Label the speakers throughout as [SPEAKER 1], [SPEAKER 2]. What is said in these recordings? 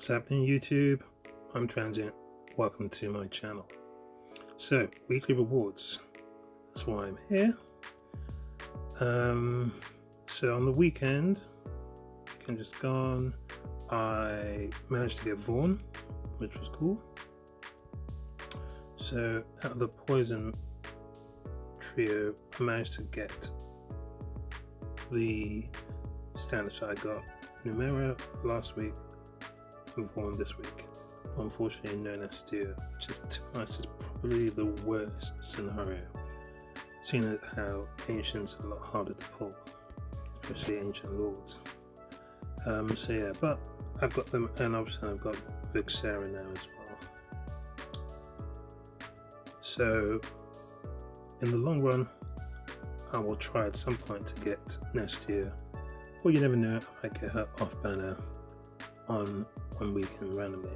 [SPEAKER 1] happening, YouTube? I'm Transient. Welcome to my channel. So, weekly rewards. That's why I'm here. So on the weekend just gone, I managed to get Vaughn, which was cool. So out of the poison trio, I managed to get the standards. I got Numera last week and Vaughn this week. Unfortunately, no Nastia, which is too much. It's probably the worst scenario, seeing as how Ancients are a lot harder to pull, especially Ancient Lords. So yeah, but I've got them, and obviously I've got Vixera now as well. So in the long run, I will try at some point to get Nastia, or you never know, I might get her off banner on one weekend randomly.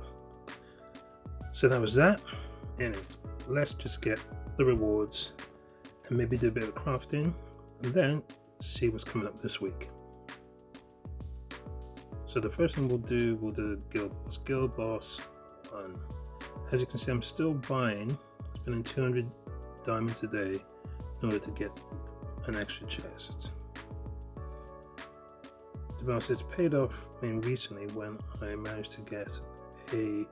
[SPEAKER 1] So that was that. Anyway, let's just get the rewards and maybe do a bit of crafting and then see what's coming up this week. So the first thing we'll do Guild Boss 1. As you can see, I'm still buying, spending 200 diamonds a day in order to get an extra chest. To be honest, it's paid off recently when I managed to get a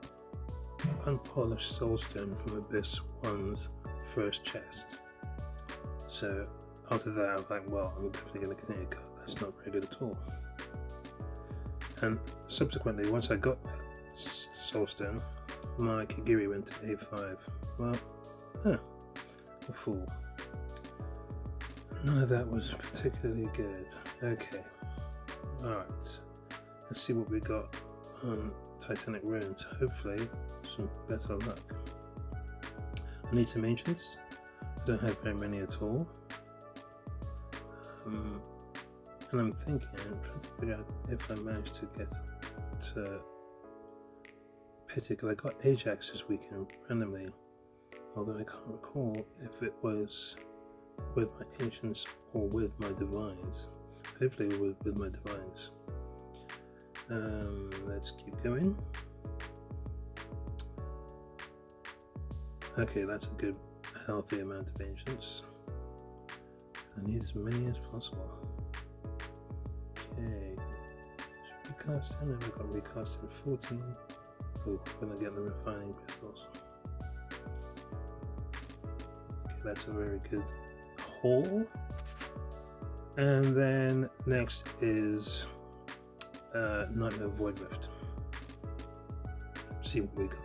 [SPEAKER 1] unpolished soulstone from Abyss 1's first chest. So after that I was like, well, I'm definitely going to continue to cut. That's not very good at all. And subsequently, once I got that soulstone, my Kigiri went to A5. Well, a fool. None of that was particularly good. Okay, alright, let's see what we got on Titanic Ruins. Hopefully some better luck. I need some ancients. I don't have very many at all. And I'm trying to figure out if I managed to get to Pity, because I got Ajax this weekend randomly, although I can't recall if it was with my ancients or with my divines. Hopefully it was with my divines. Let's keep going. Okay, that's a good healthy amount of ancients. I need as many as possible. Okay, recast 10, and I've got recast in 14. Oh, when I get the refining crystals. Okay, that's a very good haul. And then next is Nightmare Void Rift. See what we got.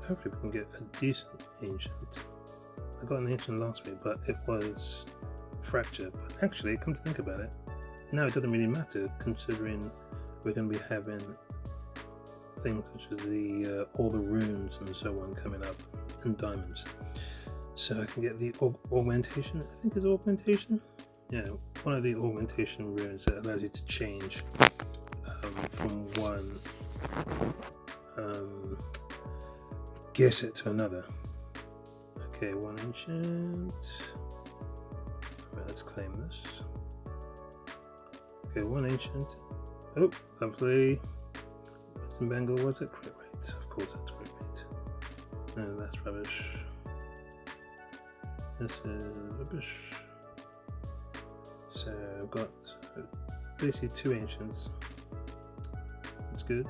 [SPEAKER 1] Hopefully we can get a decent ancient. I got an ancient last week, but it was Fracture. But actually, come to think about it, now it doesn't really matter, considering we're going to be having things such as the all the runes and so on coming up in diamonds. So I can get the augmentation. I think it's augmentation. Yeah, one of the augmentation runes that allows you to change from one gear set to another. Okay, one ancient. Right, let's claim this. Okay, one ancient. Oh, lovely. Western Bengal, was it? Crit rate. Of course, that's crit rate. No, that's rubbish. This is rubbish. So I've got basically two ancients. That's good.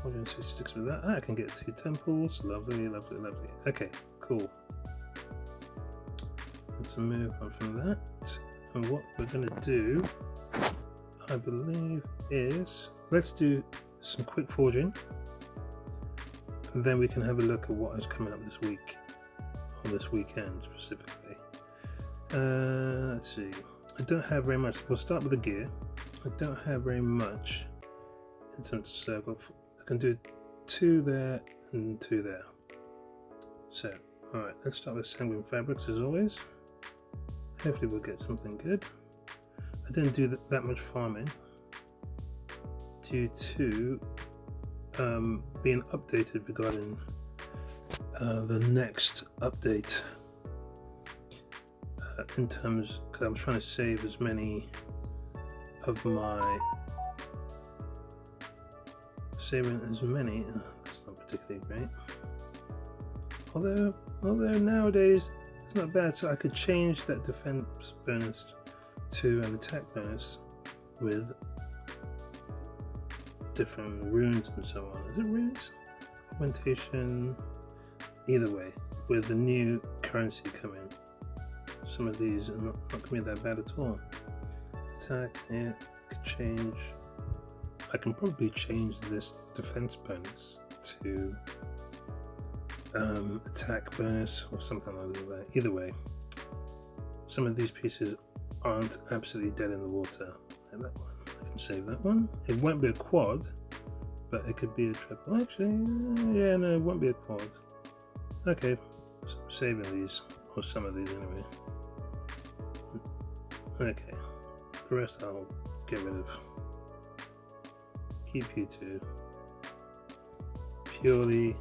[SPEAKER 1] 466 with that. I can get 2 temples. Lovely, lovely, lovely. Okay, cool. Let's move on from that. And what we're going to do, I believe, is let's do some quick forging, and then we can have a look at what is coming up this week, or this weekend specifically. Let's see. I don't have very much. We'll start with the gear. I don't have very much in terms of circle. I can do 2 there and 2 there. So, alright, let's start with Sanguine Fabrics as always. Hopefully we'll get something good. I didn't do that much farming due to being updated regarding the next update in terms, because I'm trying to save as many of my saving as many. That's not particularly great. Although nowadays it's not bad. So I could change that defense bonus to an attack bonus with different runes and so on. Is it runes? Augmentation. Either way, with the new currency coming, some of these are not going to be that bad at all. Attack, yeah, could change. I can probably change this defense bonus to attack bonus or something like that. Either way, some of these pieces aren't absolutely dead in the water. Like that one, I can save that one. It won't be a quad, but it could be a triple. Actually, yeah, no, it won't be a quad. Okay, so I'm saving these, or some of these anyway. Okay, the rest I'll get rid of. Keep you two. Purely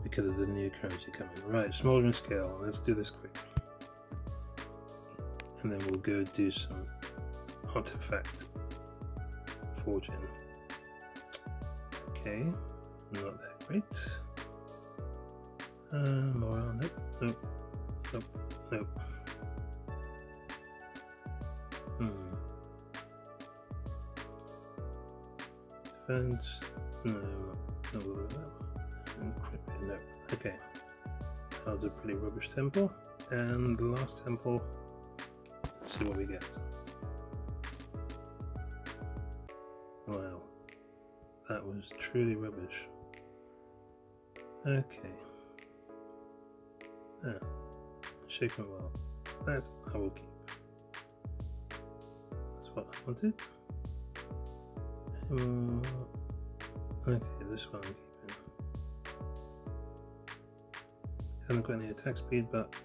[SPEAKER 1] because of the new currency coming. Right, smoldering scale. Let's do this quick. And then we'll go do some artifact forging. Okay, not that great. Morale, nope. Defense, no, no. Okay, that was a pretty rubbish temple. And the last temple, let's see what we get. Wow, that was truly rubbish. Okay. Shaken well. That I will keep. That's what I wanted. Okay, this one I'm keeping. Haven't got any attack speed, but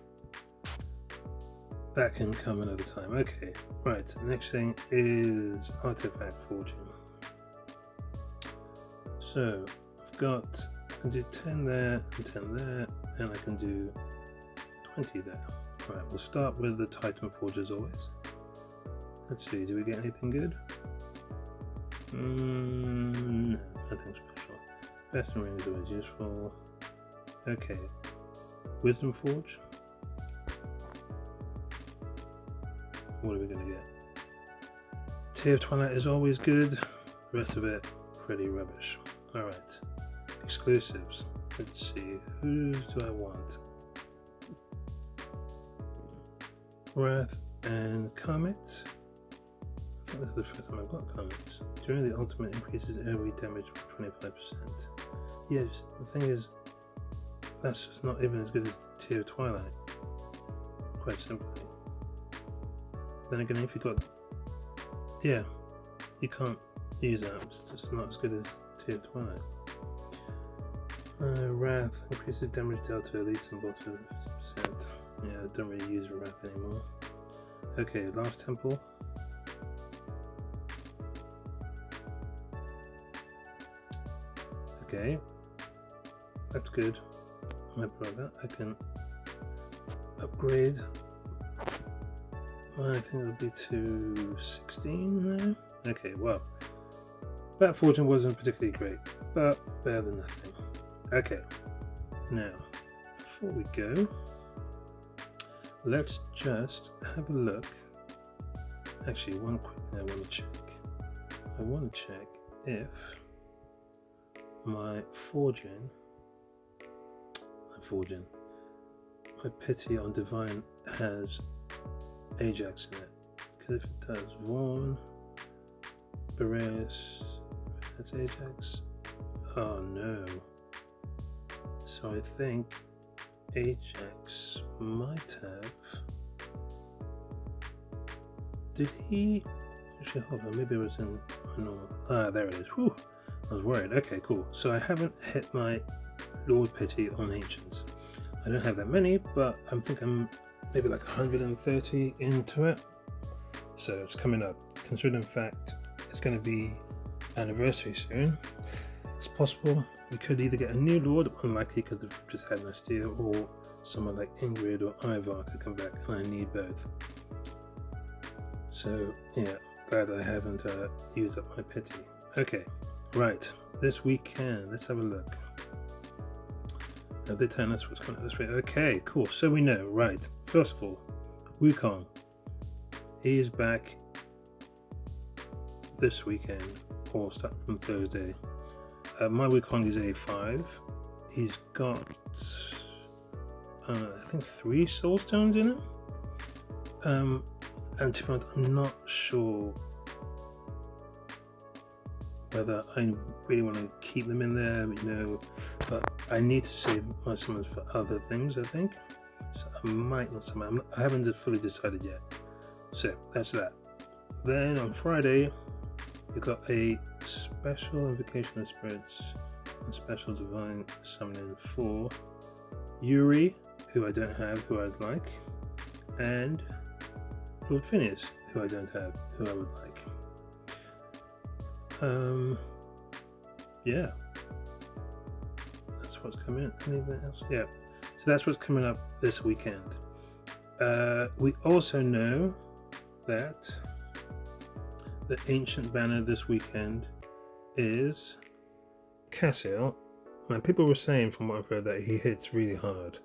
[SPEAKER 1] that can come another time. Okay, right. Next thing is artifact forging. So I've got. I can do 10 there and 10 there, and I can do 20 there. Right, we'll start with the Titan Forge as always. Let's see, do we get anything good? No, nothing special. Best ring is always useful. Okay, Wisdom Forge. What are we going to get? Tear of Twilight is always good. The rest of it, pretty rubbish. Alright, exclusives. Let's see, who do I want? Wrath and Comet. I think this is the first time I've got Comets. During the ultimate increases AoE damage by 25%. Yes, the thing is, that's just not even as good as Tear of Twilight. Quite simply. Then again, if you've got... Yeah, you can't use that. It's just not as good as Tear of Twilight. Wrath increases damage dealt to elites and bosses 50%. Yeah, I don't really use Wrath anymore. Okay, last temple. Okay, that's good. I'm happy about that. I can upgrade. I think it'll be to 16 now. Okay, well, that fortune wasn't particularly great, but better than nothing. Okay, now, before we go, let's just have a look. Actually, one quick thing I want to check. I want to check if my pity on Divine has Ajax in it. Because if it does, Vaughn, Boreas, that's Ajax. Oh no. So I think Ajax might have. Did he? Actually, hold on. Maybe it was in my normal. Ah, there it is. Whew. I was worried. Okay, cool. So I haven't hit my Lord Pity on Ancients. I don't have that many, but I think I'm maybe like 130 into it. So it's coming up. Considering the fact it's going to be anniversary soon, it's possible we could either get a new Lord, unlikely because we've just had Nastia, or someone like Ingrid or Ivar could come back, and I need both. So yeah, glad I haven't used up my pity. Okay, Right, this weekend, let's have a look. They're telling us what's coming up this week. Okay, cool. So we know, right? First of all, Wukong, he is back this weekend, or start from Thursday. My Wukong is A5. He's got, I think 3 soul stones in it. And to be honest, I'm not sure whether I really want to keep them in there, but I need to save my summons for other things, I think. So I might not summon. I haven't fully decided yet. So that's that. Then on Friday, we got a special Invocation of Spirits and special Divine Summoning for Yuri, who I don't have, who I'd like, and Lord Phineas, who I don't have, who I would like. Yeah, that's what's coming up. Anything else? Yeah, so that's what's coming up this weekend. We also know that the ancient banner this weekend is Cassiel. Now, people were saying from what I've heard that he hits really hard.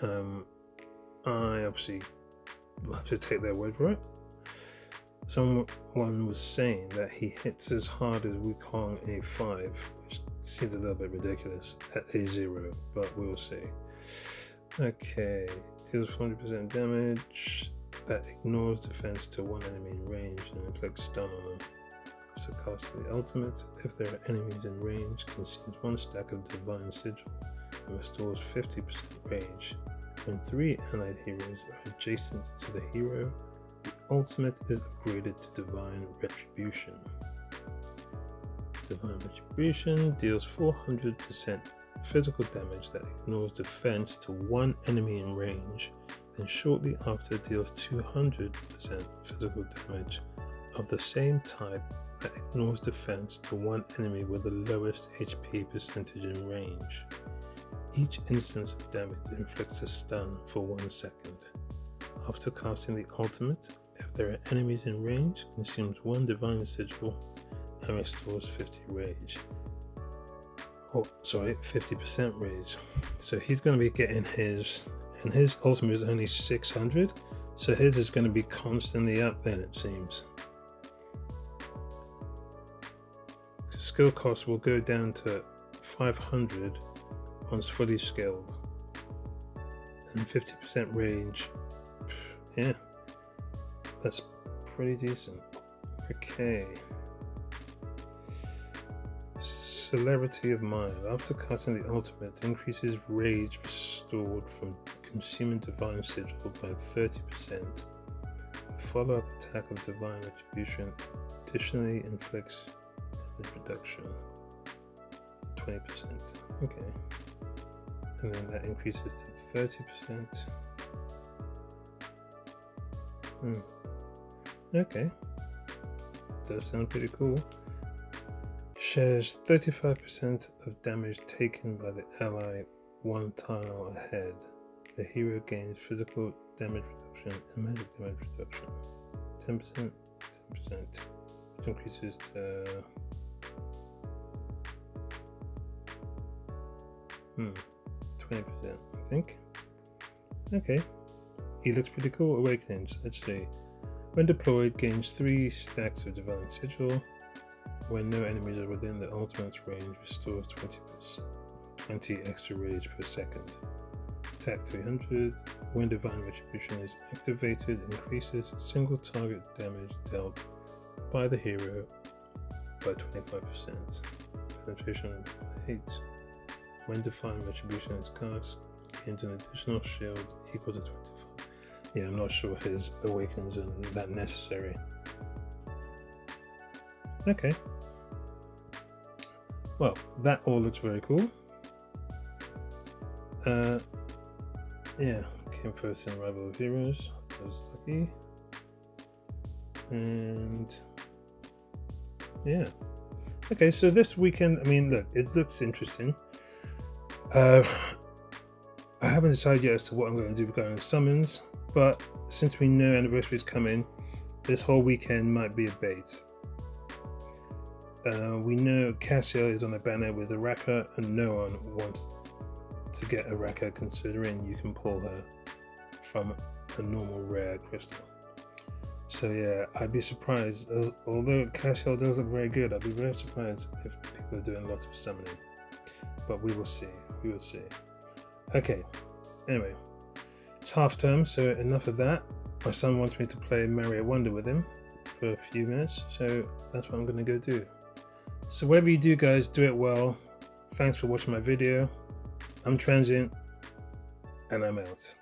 [SPEAKER 1] I obviously will have to take their word for it. Someone was saying that he hits as hard as Wukong A5, which seems a little bit ridiculous at A0, but we'll see. Okay, deals 40% damage that ignores defense to one enemy in range and inflicts stun on them. After casting the ultimate, if there are enemies in range, consumes 1 stack of Divine Sigil and restores 50% rage. When 3 allied heroes are adjacent to the hero, the ultimate is upgraded to Divine Retribution. Divine Retribution deals 400% physical damage that ignores defense to one enemy in range, then shortly after deals 200% physical damage of the same type that ignores defense to one enemy with the lowest HP percentage in range. Each instance of damage inflicts a stun for 1 second. After casting the ultimate, if there are enemies in range, consumes 1 Divine Sigil and restores 50 rage. 50% rage. So he's going to be getting his, and his ultimate is only 600, so his is going to be constantly up then, it seems. Skill cost will go down to 500 once fully skilled, and 50% range. Yeah, that's pretty decent. Okay. Celerity of Mind. After casting the ultimate, increases rage restored from consuming Divine Sigil by 30%. Follow-up attack of Divine Retribution additionally inflicts damage reduction 20%. Okay. And then that increases to 30%. Okay. Does sound pretty cool. Shares 35% of damage taken by the ally 1 tile ahead. The hero gains physical damage reduction and magic damage reduction. 10%, 10%. Which increases to 20%, I think. Okay. He looks pretty cool. Awakenings. Let's see. When deployed, gains 3 stacks of Divine Sigil. When no enemies are within the ultimate's range, restores 20 extra rage per second. Attack 300. When Divine Retribution is activated, increases single target damage dealt by the hero by 25%. Penetration 8. When Divine Retribution is cast, gains an additional shield equal to 25. Yeah, I'm not sure his awakenings are that necessary. Okay. Well, that all looks very cool. Yeah, came first in Rival of Heroes. I was lucky. And yeah. Okay, so this weekend, I mean, look, it looks interesting. I haven't decided yet as to what I'm going to do regarding summons, but since we know anniversary is coming, this whole weekend might be a bait. We know Cassiel is on a banner with a Raka, and no one wants to get a Raka considering you can pull her from a normal rare crystal. So yeah, I'd be surprised, although Cassiel does look very good, I'd be very surprised if people are doing lots of summoning. But we will see, we will see. Okay, anyway, it's half term, so enough of that. My son wants me to play Mario Wonder with him for a few minutes, so that's what I'm going to go do. So whatever you do, guys, do it well. Thanks for watching my video. I'm Transient, and I'm out.